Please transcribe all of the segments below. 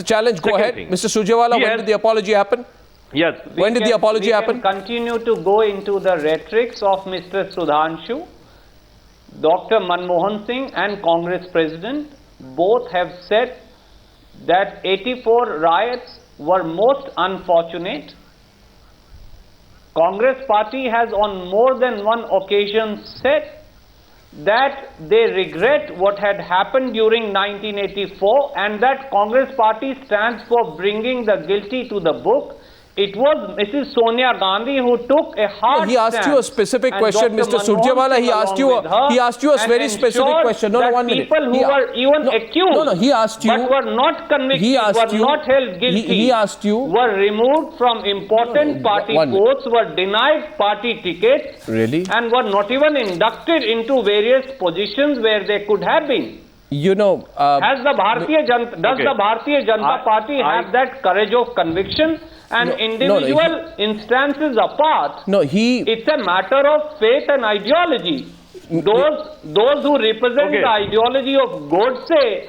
Challenge, go ahead. Mr. Surjewala, when did the apology happen? Yes. When did the apology happen? Continue to go into the rhetorics of Mr. Sudhanshu. Dr. Manmohan Singh and Congress President both have said that 84 riots were most unfortunate. Congress party has on more than one occasion said that they regret what had happened during 1984 and that Congress party stands for bringing the guilty to the book. It was Mrs. Sonia Gandhi who took a hard He asked you a specific question, Mr. Surjewala. He asked you a very specific question. No, 1 minute. People who were even accused, he asked you, but were not convicted, were not held guilty, he asked you, were removed from important party posts, were denied party tickets, and were not even inducted into various positions where they could have been. You know, does the Bharatiya Janata Party have that courage of conviction? And individual instances apart, it's a matter of faith and ideology. Those who represent the ideology of Godse,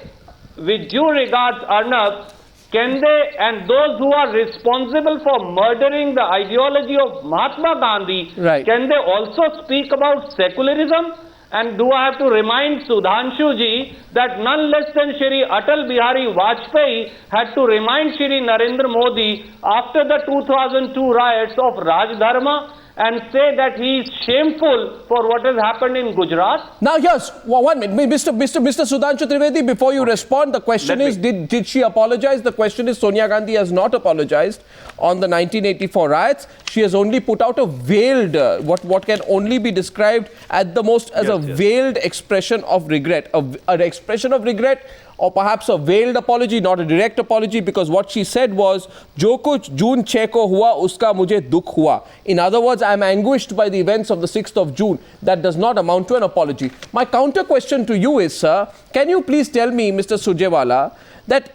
with due regards, Arnab, can they, and those who are responsible for murdering the ideology of Mahatma Gandhi, can they also speak about secularism? And do I have to remind Sudhanshu ji that none less than Shri Atal Bihari Vajpayee had to remind Shri Narendra Modi after the 2002 riots of Raj Dharma and say that he is shameful for what has happened in Gujarat? Now, yes, 1 minute. Mr. Sudhanshu Trivedi, before you respond, the question is, did she apologize? The question is, Sonia Gandhi has not apologized on the 1984 riots. She has only put out a veiled, what can only be described at the most as a veiled expression of regret. An expression of regret, or perhaps a veiled apology, not a direct apology, because what she said was, "Jo kuch June 6 ko hua, uska mujhe dukh hua." In other words, I am anguished by the events of the 6th of June. That does not amount to an apology. My counter question to you is, sir, can you please tell me, Mr. Surjewala, that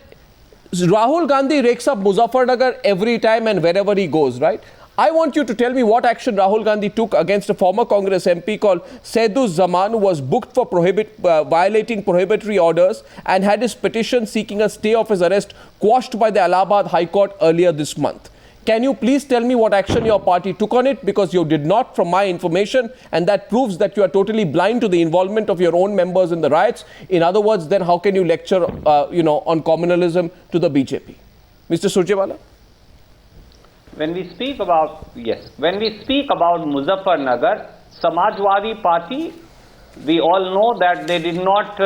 Rahul Gandhi rakes up Muzaffarnagar every time and wherever he goes, right? I want you to tell me what action Rahul Gandhi took against a former Congress MP called Saidus Zaman, who was booked for violating prohibitory orders and had his petition seeking a stay of his arrest quashed by the Allahabad High Court earlier this month. Can you please tell me what action your party took on it? Because you did not, from my information, and that proves that you are totally blind to the involvement of your own members in the riots. In other words, then how can you lecture, on communalism to the BJP? Mr. Surjewala? When we speak about Muzaffarnagar, Samajwadi Party, we all know that they did not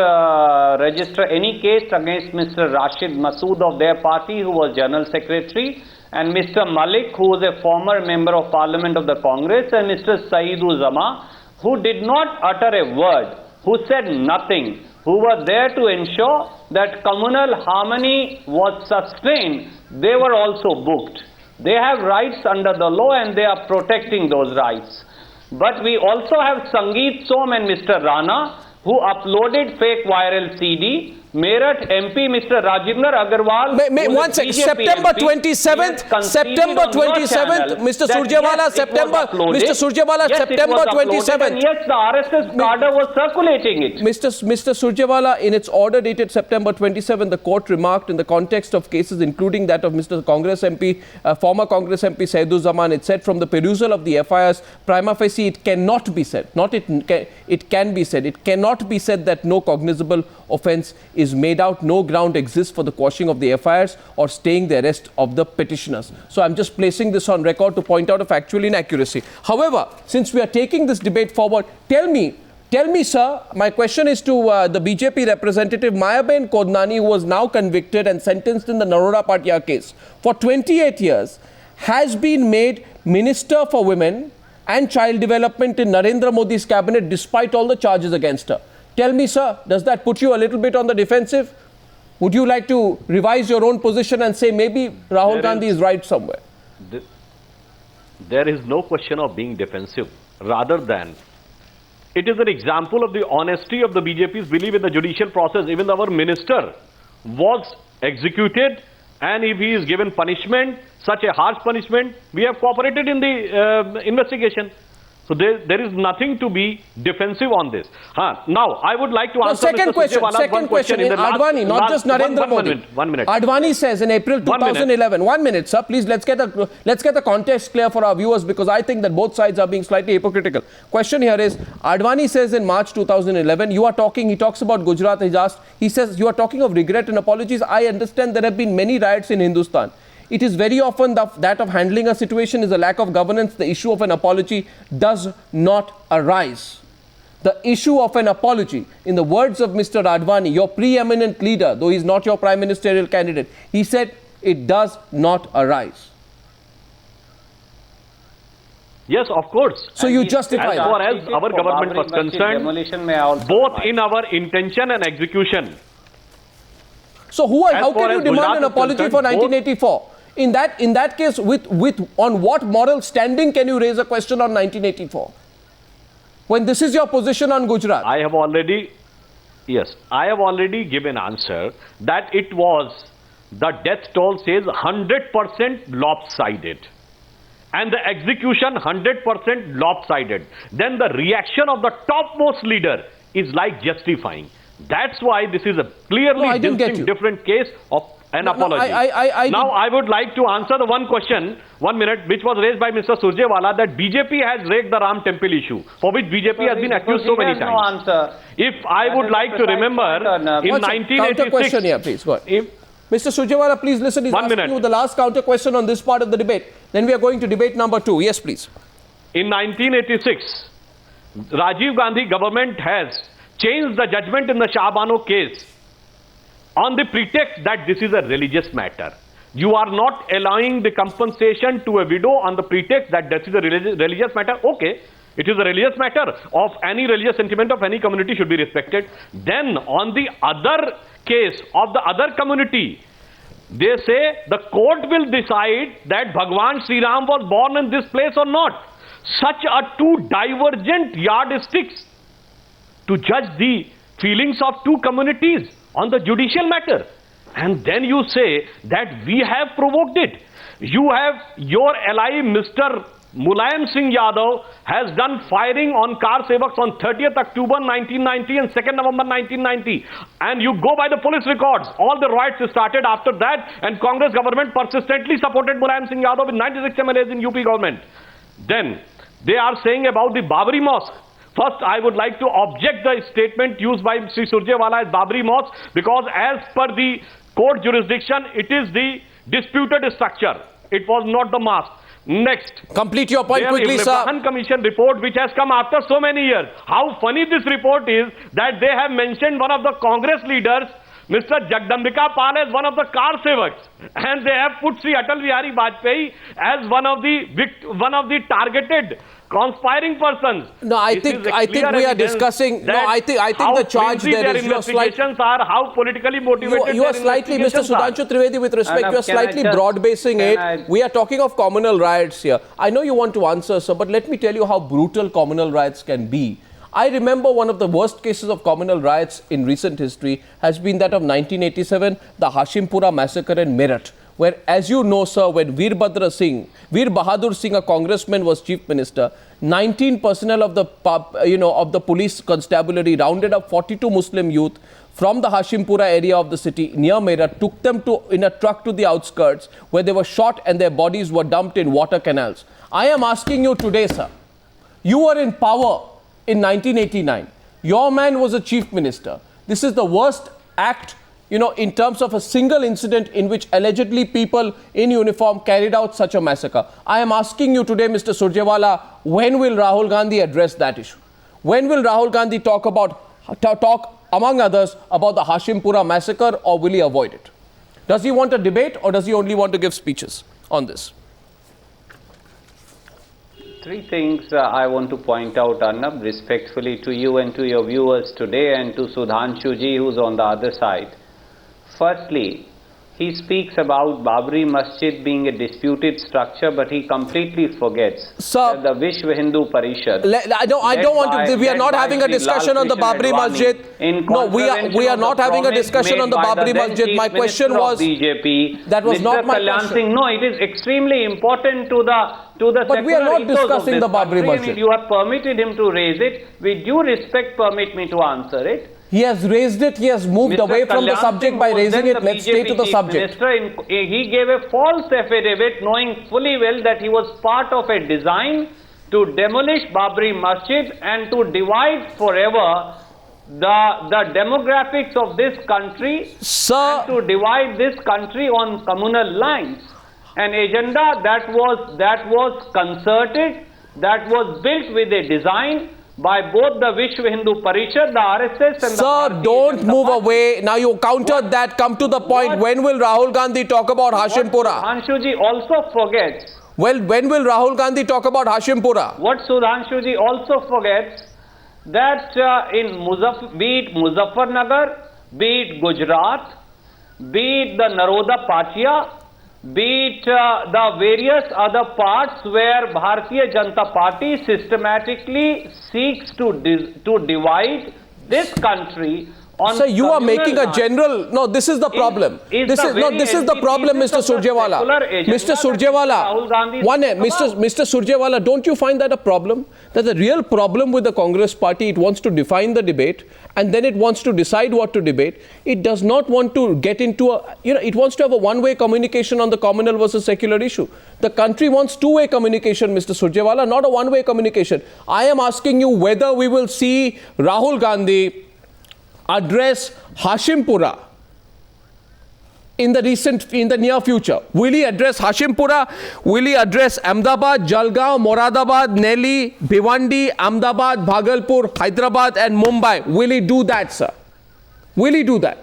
register any case against Mr. Rashid Masood of their party, who was General Secretary, and Mr. Malik, who was a former Member of Parliament of the Congress, and Mr. Saidus Zaman, who did not utter a word, who said nothing, who were there to ensure that communal harmony was sustained. They were also booked. They have rights under the law and they are protecting those rights. But we also have Sangeet Som and Mr. Rana, who uploaded fake viral CD. Meerut MP Mr. Rajinder Agarwal. One second. September 27th, Mr. Surjewala, September 27th. Yes, the RSS cadre was circulating it. Mr. Surjewala, in its order dated September 27, the court remarked in the context of cases including that of Mr. Congress MP, former Congress MP Saidus Zaman, it said from the perusal of the FIRs, prima facie it cannot be said, it can be said, it cannot be said that no cognizable offence is made out, no ground exists for the quashing of the FIRs or staying the arrest of the petitioners. So I'm just placing this on record to point out a factual inaccuracy. However, since we are taking this debate forward, tell me, sir, my question is to the BJP representative Mayaben Kodnani, who was now convicted and sentenced in the Narora Patia case for 28 years, has been made Minister for Women and Child Development in Narendra Modi's cabinet despite all the charges against her. Tell me, sir, does that put you a little bit on the defensive? Would you like to revise your own position and say maybe Rahul Gandhi is right somewhere? There is no question of being defensive. Rather than, it is an example of the honesty of the BJP's belief in the judicial process. Even our minister was executed, and if he is given punishment, such a harsh punishment, we have cooperated in the investigation. So there is nothing to be defensive on this. Now, I would like to answer second question. Second question. Advani, not just Narendra Modi. One minute. Advani says in April 2011. 1 minute, sir. Please, let's get the context clear for our viewers, because I think that both sides are being slightly hypocritical. Question here is, Advani says in March 2011, he talks about Gujarat. He says you are talking of regret and apologies. I understand there have been many riots in Hindustan. It is very often that of handling a situation is a lack of governance. The issue of an apology does not arise. The issue of an apology, in the words of Mr. Advani, your preeminent leader, though he's not your prime ministerial candidate, he said it does not arise. Yes, of course. So you justify as far as our government was concerned, both in our intention and execution. So how can you demand an apology for 1984? In that case, on what moral standing can you raise a question on 1984? When this is your position on Gujarat? I have already given answer that it was, the death toll says 100% lopsided. And the execution 100% lopsided. Then the reaction of the topmost leader is like justifying. That's why this is a clearly different case of an apology. Now, I would like to answer the one question, 1 minute, which was raised by Mr. Surjewala, that BJP has raised the Ram Temple issue, for which BJP has been accused so many times. No answer. If I would like to remember, in 1986... Counter question here, please. Go ahead. Mr. Surjewala, please listen. He's asking you the last counter question on this part of the debate. Then we are going to debate number 2. Yes, please. In 1986, Rajiv Gandhi government has changed the judgment in the Shah Bano case on the pretext that this is a religious matter. You are not allowing the compensation to a widow on the pretext that this is a religious matter. Okay, it is a religious matter. Of any religious sentiment of any community should be respected. Then on the other case of the other community, they say the court will decide that Bhagwan Sri Ram was born in this place or not. Such are two divergent yardsticks to judge the feelings of two communities on the judicial matter. And then you say that we have provoked it. You have your ally, Mr. Mulayam Singh Yadav, has done firing on car sevaks on 30th October 1990 and 2nd November 1990. And you go by the police records. All the riots started after that, and Congress government persistently supported Mulayam Singh Yadav with 96 MLAs in UP government. Then they are saying about the Babri Mosque. First, I would like to object the statement used by Sri Surjewala as Babri Mosque, because as per the court jurisdiction, it is the disputed structure. It was not the mosque. Next. Complete your point quickly, sir. Ibrahim Commission report, which has come after so many years. How funny this report is that they have mentioned one of the Congress leaders, Mr. Jagdambika Pal, as one of the car sevaks, and they have put Sri Atal Bihari Vajpayee as one of the targeted conspiring persons. No, I think we are discussing. No, I think the charge there is investigations are, how politically motivated. You are slightly, Mr. Sudhanshu Trivedi, with respect, you are slightly broad basing it. We are talking of communal riots here. I know you want to answer, sir, but let me tell you how brutal communal riots can be. I remember one of the worst cases of communal riots in recent history has been that of 1987, the Hashimpura massacre in Meerut, where, as you know, sir, when Veer Bahadur Singh, a congressman, was chief minister, 19 personnel of the police constabulary rounded up 42 Muslim youth from the Hashimpura area of the city near Meerut, took them in a truck to the outskirts, where they were shot and their bodies were dumped in water canals. I am asking you today, sir, you were in power in 1989. Your man was a chief minister. This is the worst act, in terms of a single incident in which allegedly people in uniform carried out such a massacre. I am asking you today, Mr. Surjewala, when will Rahul Gandhi address that issue? When will Rahul Gandhi talk, among others, about the Hashimpura massacre, or will he avoid it? Does he want a debate, or does he only want to give speeches on this? Three things I want to point out, Arnab, respectfully to you and to your viewers today, and to Sudhanshu ji, who's on the other side. Firstly, He speaks about Babri Masjid being a disputed structure, but he completely forgets that the Vishwa Hindu Parishad. I don't want to. We are not having a discussion on the Babri Masjid. No, we are not having a discussion on the Babri Masjid. My question was BJP. That was not my question. No, it is extremely important to the. But we are not discussing the Babri Masjid. You have permitted him to raise it. With due respect, permit me to answer it. He has raised it. He has moved away from the subject by raising it. Let's stay to the subject. He gave a false affidavit knowing fully well that he was part of a design to demolish Babri Masjid and to divide forever the demographics of this country, Sir, and to divide this country on communal lines. An agenda that was concerted, that was built with a design by both the Vishwa Hindu Parishad, the RSS and Sir, don't move away. Now you countered that. Come to the point. When will Rahul Gandhi talk about Hashimpura? Sudhanshuji also forgets. Well, when will Rahul Gandhi talk about Hashimpura? What Sudhanshuji also forgets, that be it Muzaffarnagar, be it Gujarat, be it the Naroda Patia, be it the various other parts where Bharatiya Janata Party systematically seeks to divide this country on. Sir, you are making a general. No, this is the problem. This is the problem, Mr. Surjewala. Mr. Surjewala, Mr. Surjewala, don't you find that a problem? That the real problem with the Congress party, it wants to define the debate and then it wants to decide what to debate. It does not want to get into it wants to have a one-way communication on the communal versus secular issue. The country wants two-way communication, Mr. Surjewala, not a one-way communication. I am asking you whether we will see Rahul Gandhi address Hashimpura in the near future. Will he address Hashimpura? Will he address Ahmedabad, Jalgaon, Moradabad, Nelly, Bhiwandi, Ahmedabad, Bhagalpur, Hyderabad and Mumbai? Will he do that, sir? Will he do that?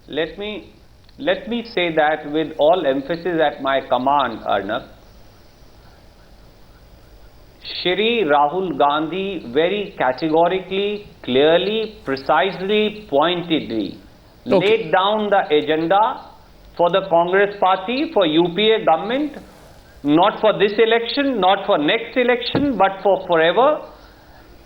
Let me say that with all emphasis at my command, Arnab. Shri Rahul Gandhi very categorically, clearly, precisely, pointedly laid down the agenda for the Congress party, for UPA government, not for this election, not for next election, but for forever.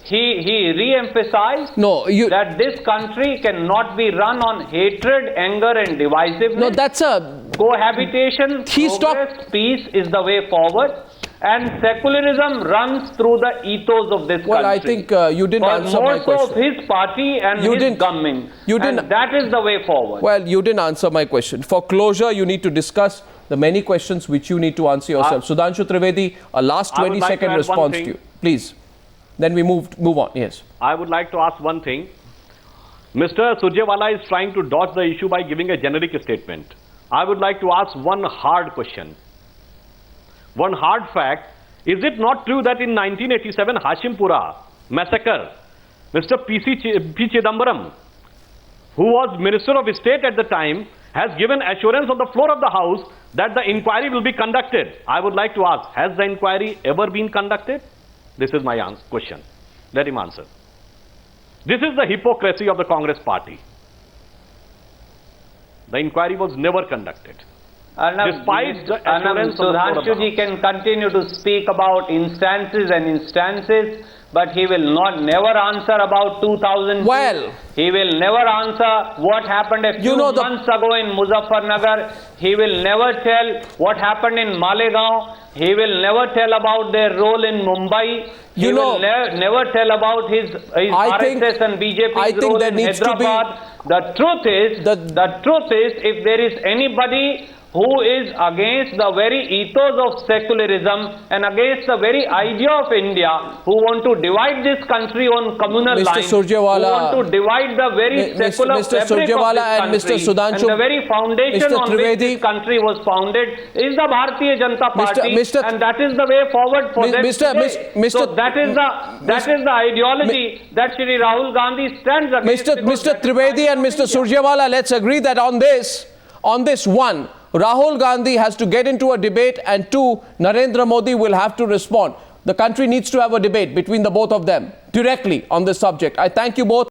He re-emphasized that this country cannot be run on hatred, anger and divisiveness. No, that's a... Cohabitation, progress, peace is the way forward. And secularism runs through the ethos of this country. Well, I think you didn't answer my question. More so of his party and his government. And that is the way forward. Well, you didn't answer my question. For closure, you need to discuss the many questions which you need to answer yourself. Sudhanshu Trivedi, a last 20-second response to you. Please. Then we move on. Yes. I would like to ask one thing. Mr. Surjewala is trying to dodge the issue by giving a generic statement. I would like to ask one hard question. One hard fact, is it not true that in 1987 Hashimpura massacre, Mr. P. Chidambaram, who was Minister of State at the time, has given assurance on the floor of the House that the inquiry will be conducted? I would like to ask, has the inquiry ever been conducted? This is my question. Let him answer. This is the hypocrisy of the Congress party. The inquiry was never conducted. Despite the assurance of the Sudhanshuji can continue to speak about instances and instances, but he will never answer about 2002. Well, he will never answer what happened a few months ago in Muzaffarnagar. He will never tell what happened in Malegaon. He will never tell about their role in Mumbai. He will never tell about his RSS and BJP role in Hyderabad. The truth is, if there is anybody who is against the very ethos of secularism and against the very idea of India, who want to divide this country on communal lines, who want to divide the very secular fabric of this country, and the very foundation on which this country was founded is the Bharatiya Janata Party, and that is the way forward for them today. So that is the ideology that Shri Rahul Gandhi stands against. Mr. Trivedi and Mr. Surjewala, let's agree that on this one, Rahul Gandhi has to get into a debate, and two, Narendra Modi will have to respond. The country needs to have a debate between the both of them directly on this subject. I thank you both.